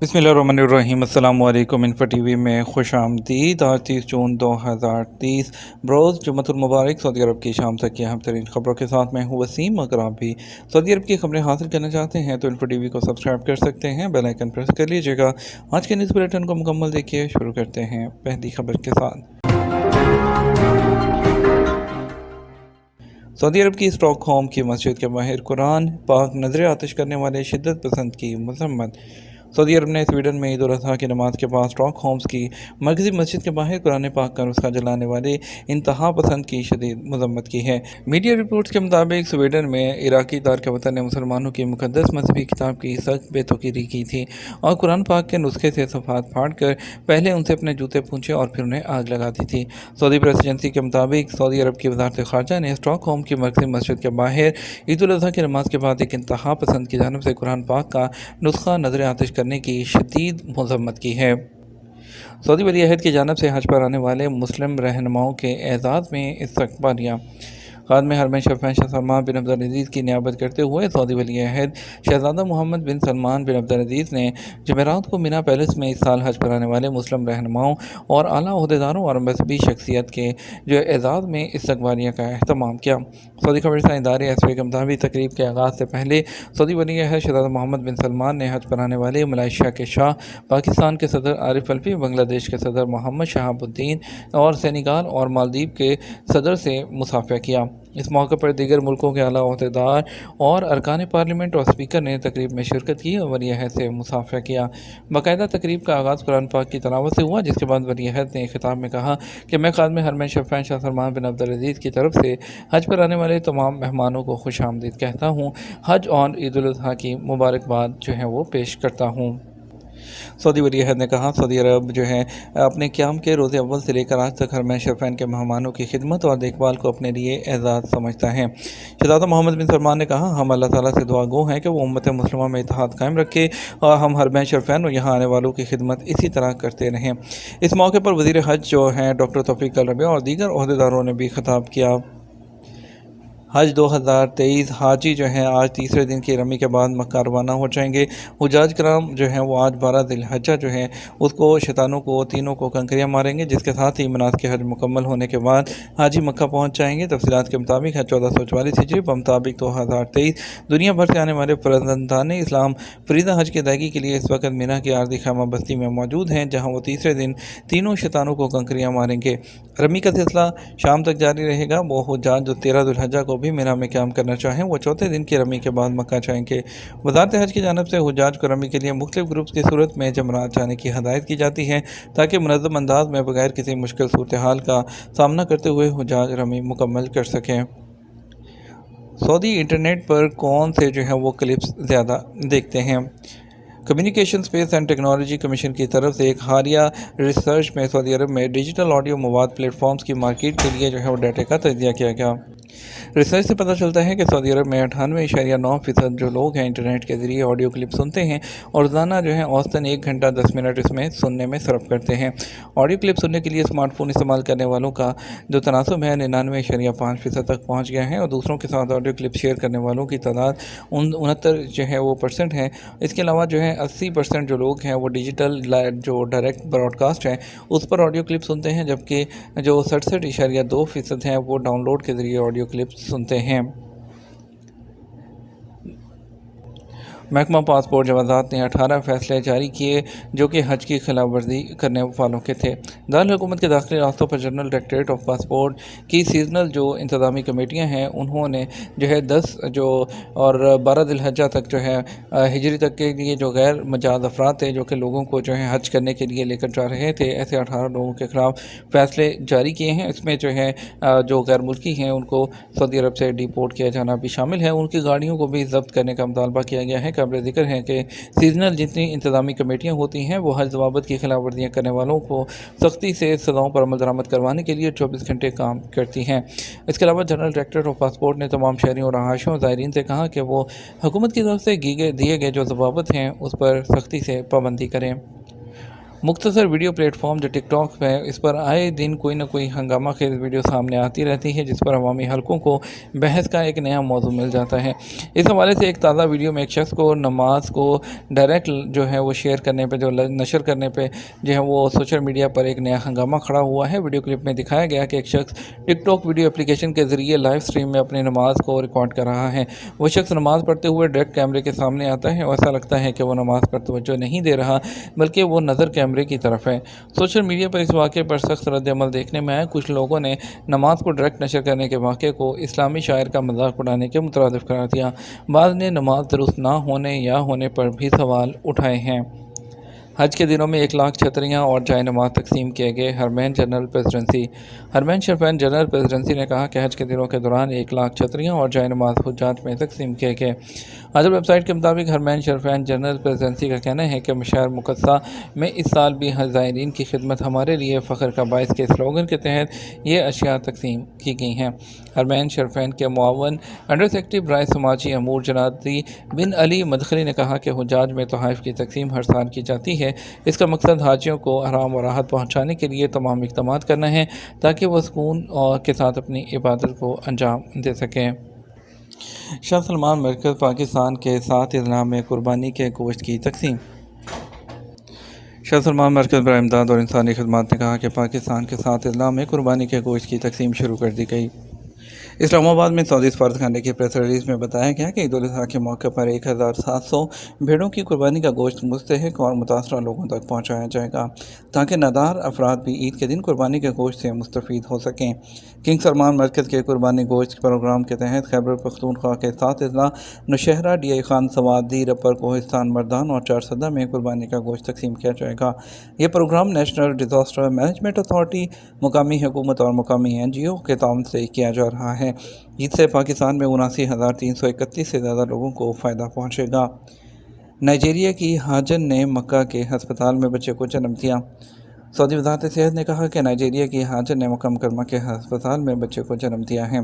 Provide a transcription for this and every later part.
बिस्मिल्लाहिर्रहमानिर्रहीम। अस्सलाम वालेकुम। इन्फो टीवी में खुश आमदीद। आज 30 जून 2030 बरोज़ जुम्मतुल मुबारक सऊदी अरब की शाम तक की अहम तरीन खबरों के साथ मैं हूँ वसीम। अगर आप भी सऊदी अरब की खबरें हासिल करना चाहते हैं तो इन्फो टीवी को सब्सक्राइब कर सकते हैं, बेल आइकन प्रेस कर लीजिएगा। आज के न्यूज़ बुलेटिन को मुकम्मल देखिए। शुरू करते हैं पहली खबर के साथ। सऊदी अरब की स्टॉकहोम की मस्जिद के बाहर कुरान पाक नजर आतिश करने वाले शिद्दत पसंद की मजम्मत। सऊदी अरब ने स्वीडन में ईद उल अज़हा की नमाज के बाद स्टॉकहोम्स की मरकज़ी मस्जिद के बाहर कुरान पाक का नुस्खा जलाने वाले इंतहा पसंद की शदीद मजम्मत की है। मीडिया रिपोर्ट्स के मुताबिक स्वीडन में इराकी तारक वतन ने मुसलमानों की मुक़द्दस मजहबी किताब की सख्त बेतुकीरी की थी और कुरान पाक के नुस्खे से सफ़ात फाड़ कर पहले उनसे अपने जूते पूछे और फिर उन्हें आग लगा दी थी। सऊदी प्रेस एजेंसी के मुताबिक सऊदी अरब की वज़ारत ख़ारजा ने स्टॉकहोम की मरकज़ी मस्जिद के बाहर ईद उल अज़हा की नमाज के बाद एक इंतहा पसंद की जानिब से कुरान पाक का नुस्खा नजर आतिश करने की शदीद मजम्मत की है। सऊदी वली अहद की जानिब से हज पर आने वाले मुस्लिम रहनुमाओं के एजाज़ में इस्तक़बालिया। खादम हरमैन शफ़ीन शाह सलमान बिन अब्दुल अज़ीज़ की नियाबत करते हुए सऊदी वली अहद शहज़ादा मोहम्मद बिन सलमान बिन अब्दुल अज़ीज़ ने जुमेरात को मीना पैलेस में इस साल हज पर आने वाले मुस्लिम रहनुमाओं और आला ओहदेदारों और मजहबी शख्सियत के जो एजाज़ में इस्तक़बालिया का अहतमाम किया। सऊदी खबरसां इदारे एसपी के मुताबिक तकरीब के आगाज़ से पहले सऊदी वली अहद शहज़ादा मोहम्मद बिन सलमान ने हज पर आने वाले मलेशिया के शाह, पाकिस्तान के सदर आरिफ अलवी, बांग्लादेश के सदर मोहम्मद शहाबुद्दीन और सेनेगाल और मालदीव के सदर से मुसाफिया किया। इस मौके पर दीगर मुल्कों के आला ओहदेदार और अरकान पार्लियामेंट और स्पीकर ने तकरीब में शिरकत की और वली अहद से मुसाफिया किया। बाकायदा तकरीब का आगाज़ कुरान पाक की तलावत से हुआ, जिसके बाद वली अहद ने खिताब में कहा कि मैं खादम हरमैन शफ़ीन शाह सलमान बिन अब्दुल अज़ीज़ की तरफ से हज पर आने वाले तमाम मेहमानों को खुश आमदीद कहता हूँ। हज और ईद उल अज़हा की मुबारकबाद जो है वो पेश करता हूँ। सऊदी वली अहद ने कहा, सऊदी अरब जो है अपने क़याम के रोज़ अव्वल से लेकर आज तक हरमैन शफ़ीन के मेहमानों की खिदमत और देखभाल को अपने लिए एजाज़ समझता है। शहज़ादा मोहम्मद बिन सलमान ने कहा, हम अल्लाह ताला से दुआ गो हैं कि वो उम्मत मुस्लिमा में इत्तेहाद कायम रखे और हम हरमैन शफ़ीन और यहाँ आने वालों की खिदमत इसी तरह करते रहें। इस मौके पर वज़ीर हज जो हैं डॉक्टर तौफ़ीक अल रबीआ और दीगर ओहदेदारों ने भी खिताब किया। हज 2023 हाजी जो हैं आज तीसरे दिन की रमी के बाद मक्का रवाना हो जाएंगे। हुज्जाज कराम जो हैं वो आज 12 ज़िलहज्जा जो हैं उसको शैतानों को तीनों को कंकरियाँ मारेंगे, जिसके साथ ही मनासिक हज मुकम्मल होने के बाद हाजी मक्का पहुँच जाएंगे। तफसीलात के मुताबिक हज 1444 हिजरी मुताबिक 2023 दुनिया भर से आने वाले फर्जंदान इस्लाम फरीदा हज की अदायगी के लिए इस वक्त मीना की आरदी खैमा बस्ती में मौजूद हैं, जहाँ वो तीसरे दिन तीनों शैतानों को कंकरियाँ मारेंगे। रमी का सिलसिला शाम तक जारी रहेगा। वो हुज्जाज जो 13 ज़िलहज्जा को भी मीना में क़याम करना चाहें वो चौथे दिन की रमी के बाद मक्का जाएंगे। वज़ारत हज की जानिब से हुज्जाज को रमी के लिए मुख्तलिफ ग्रुप्स की सूरत में जमरात जाने की हदायत की जाती है, ताकि मुनज़्ज़म अंदाज में बगैर किसी मुश्किल सूरत हाल का सामना करते हुए हुज्जाज रमी मुकम्मल कर सकें। सऊदी इंटरनेट पर कौन से जो है वो क्लिप्स ज़्यादा देखते हैं? Communication space and technology commission की तरफ से एक हालिया रिसर्च में सऊदी अरब में डिजिटल ऑडियो मवाद प्लेटफॉर्म्स की मार्केट के लिए जो है वो डाटा का तजिया किया गया। रिसर्च से पता चलता है कि सऊदी अरब में 98.9% जो लोग हैं इंटरनेट के ज़रिए ऑडियो क्लिप सुनते हैं और रोज़ाना जो है औसतन 1 घंटा 10 मिनट इसमें सुनने में सर्फ करते हैं। ऑडियो क्लिप सुनने के लिए स्मार्टफोन इस्तेमाल करने वालों का जो तनासब है 99.5% तक पहुँच गया है और दूसरों के साथ ऑडियो क्लिप शेयर करने वालों की तादाद 69 जो है वो % है। इसके अलावा जो है 80% जो लोग हैं वो डिजिटल जो डायरेक्ट ब्रॉडकास्ट है उस पर ऑडियो क्लिप सुनते हैं, जबकि जो 67.2% हैं वो डाउनलोड के ज़रिए ऑडियो क्लिप सुनते हैं। महकमा पासपोर्ट जवाज़ात ने 18 फैसले जारी किए जो कि हज की खिलाफ वर्जी करने वालों के थे। दारुल हुकूमत के दाखिली रास्तों पर जनरल डायरेक्टरेट ऑफ पासपोर्ट की सीजनल जो इंतज़ामी कमेटियाँ हैं उन्होंने जो है 10 जो और 12 ज़िलहज्जा तक जो है हिजरी तक के लिए जो गैर मजाज अफराद थे जो कि लोगों को जो है हज करने के लिए लेकर जा रहे थे, ऐसे 18 लोगों के खिलाफ फैसले जारी किए हैं। इसमें जो है जो गैर मुल्की हैं उनको सऊदी अरब से डिपोर्ट किया जाना भी शामिल है। उनकी गाड़ियों को भी जब्त करने का मुतालबा किया गया है। काबिल ज़िक्र है कि सीजनल जितनी इंतज़ामी कमेटियाँ होती हैं वो हज ज़वाबित की खिलाफ वर्जियाँ करने वालों को सख्ती से सज़ाओं पर अमल दरामद करवाने के लिए 24 घंटे काम करती हैं। इसके अलावा जनरल डायरेक्टर ऑफ पासपोर्ट ने तमाम शहरियों और रहायशों ज़ायरीन से कहा कि वो हुकूमत की तरफ से दिए गए जो ज़वाबित हैं उस पर सख्ती से पाबंदी करें। मुख्तसर वीडियो प्लेटफॉर्म जो टिकटॉक है, इस पर आए दिन कोई ना कोई हंगामा खेज वीडियो सामने आती रहती है, जिस पर अवामी हलकों को बहस का एक नया मौजू मिल जाता है। इस हवाले से एक ताज़ा वीडियो में एक शख्स को नमाज को डायरेक्ट जो है वो शेयर करने पे, जो नशर करने पे जो है वो सोशल मीडिया पर एक नया हंगामा खड़ा हुआ है। वीडियो क्लिप में दिखाया गया कि एक शख्स टिकटॉक वीडियो एप्लीकेशन के ज़रिए लाइव स्ट्रीम में अपनी नमाज को रिकॉर्ड कर रहा है। वो शख्स नमाज पढ़ते हुए डायरेक्ट कैमरे के सामने आता है और ऐसा लगता है कि वो नमाज पर तवज्जो नहीं दे रहा, बल्कि वो नज़र कैमरे की तरफ है। सोशल मीडिया पर इस वाक़े पर सख्त रद्द-ए-अमल देखने में आया। कुछ लोगों ने नमाज को डायरेक्ट नशर करने के वाक़े को इस्लामी शायर का मजाक उड़ाने के मुतरादिफ करार दिया। बाज़ ने नमाज दुरुस्त ना होने या होने पर भी सवाल उठाए हैं। हज के दिनों में 1 लाख छतरियाँ और जाए नमाज तकसीम किए गए। हरमैन शरीफ़ैन जनरल प्रेसिडेंसी ने कहा कि हज के दिनों के दौरान 1 लाख छतरियाँ और जाए नमाज हुज्जाज में तकसीम किए गए। अदर वेबसाइट के मुताबिक हरमैन शरीफ़ैन जनरल प्रेसिडेंसी का कहना है कि मशहर मुक़द्दसा में इस साल भी ज़ायरीन की खिदमत हमारे लिए फ़ख्र का बाइस के स्लोगन के तहत ये अशिया तकसीम की गई हैं। हरमैन शरीफ़ैन के मुआवन अंडर सेक्रेटरी बराए समाजी अमूर जनादी बिन अली मदखली ने कहा कि हुज्जाज में तोहफ़ की तकसीम हर साल की जाती है। इसका मकसद हाजियों को आराम और राहत पहुँचाने के लिए तमाम इक़दाम करना है ताकि वह सुकून और के साथ अपनी इबादत को अंजाम दे सकें। शाह सलमान मरकज़ पाकिस्तान के 7 अज़ला में कुर्बानी के गोश्त की तकसीम। शाह सलमान मरकज़ बराए इमदाद और इंसानी खिदमत ने कहा कि पाकिस्तान के 7 अज़ला में कुर्बानी के गोश्त की तकसीम शुरू कर दी गई। इस्लामाबाद में सऊदी सफारतखाने की प्रेस रिलीज़ में बताया गया कि ईद उल अज़हा के मौके पर 1700 भेड़ों की कुर्बानी का गोश्त मुस्तहिक और मुतासरा लोगों तक पहुँचाया जाएगा, ताकि नादार अफराद भी ईद के दिन कुर्बानी के गोश्त से मुस्तफ़ीद हो सकें। किंग सलमान मरकज़ के कुर्बानी गोश्त प्रोग्राम के तहत खैबर पख्तूनख्वा के 7 अज़ला नौशहरा, DI खान, सवादी, रपर, कोहिस्तान, मर्दान और चारसदा में कुर्बानी का गोश्त तकसीम किया जाएगा। ये programme national disaster management authority, मुकामी हुकूमत और मुकामी NGO के ताउन से किया जा रहा है, जिससे पाकिस्तान में 79,331 से ज़्यादा लोगों को फ़ायदा पहुँचेगा। नाइजीरिया की हाजन ने मक्का के हस्पताल में बच्चे को जन्म दिया। सऊदी वज़ारत सेहत ने कहा कि नाइजीरिया की हाजन ने मक्का मुकरमा के हस्पताल में बच्चे को जन्म दिया है।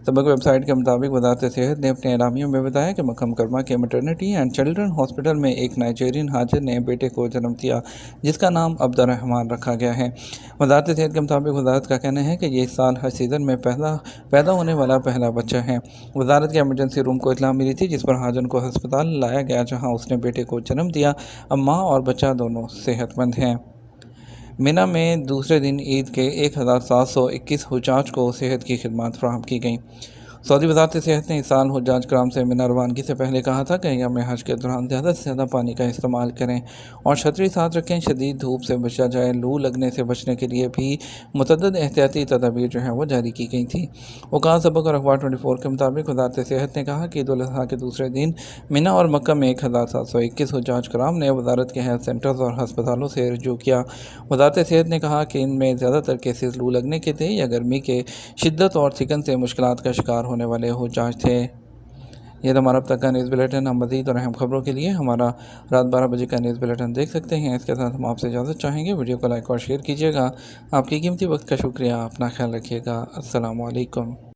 सबक वेबसाइट के मुताबिक वज़ारत सेहत ने अपने एलामियों में बताया कि मक्का मुकरमा के मैटरनिटी एंड चिल्ड्रन हॉस्पिटल में एक नाइजीरियन हाजन ने बेटे को जन्म दिया, जिसका नाम अब्दुर्रहमान रखा गया है। वज़ारत सेहत के मुताबिक वज़ारत का कहना है कि ये इस साल हज सीज़न में पैदा होने वाला पहला बच्चा है। वज़ारत के एमरजेंसी रूम को इत्तला मिली थी, जिस पर हाजन को हस्पताल लाया गया, जहाँ उसने बेटे को जन्म दिया। अब माँ और बच्चा दोनों सेहतमंद हैं। मिना में दूसरे दिन ईद के 1721 हुज्जाज को सेहत की खिदमत फराहम की गई। सऊदी वज़ारत सेहत ने इस साल हुज्जाज कराम से मिना रवानगी से पहले कहा था कि अय्याम हज के दौरान ज़्यादा से ज़्यादा पानी का इस्तेमाल करें और छतरी साथ रखें, शदीद धूप से बचा जाए। लू लगने से बचने के लिए भी मुतअद्दिद एहतियाती तदाबीर जो है वो जारी की गई थी। वकाल सबक और अखबार 24 के मुताबिक वज़ारत सेहत ने कहा कि ईद उल अज़हा के दूसरे दिन मिना और मक्का में 1721 हुज्जाज कराम ने वज़ारत के हेल्थ सेंटर्स और हस्पतालों से रजू किया। वज़ारत सेहत ने कहा कि इनमें ज़्यादातर केसेस लू लगने के थे या गर्मी के शिद्दत और थिकन से मुश्किलात का शिकार होने वाले हुज्जाज थे। यह तो हमारा अब तक का न्यूज़ बुलेटिन। हम मज़ीद और अहम खबरों के लिए हमारा रात 12 बजे का न्यूज़ बुलेटिन देख सकते हैं। इसके साथ हम आपसे इजाज़त चाहेंगे। वीडियो को लाइक और शेयर कीजिएगा। आपकी कीमती वक्त का शुक्रिया। अपना ख्याल रखिएगा। अस्सलामु अलैकुम।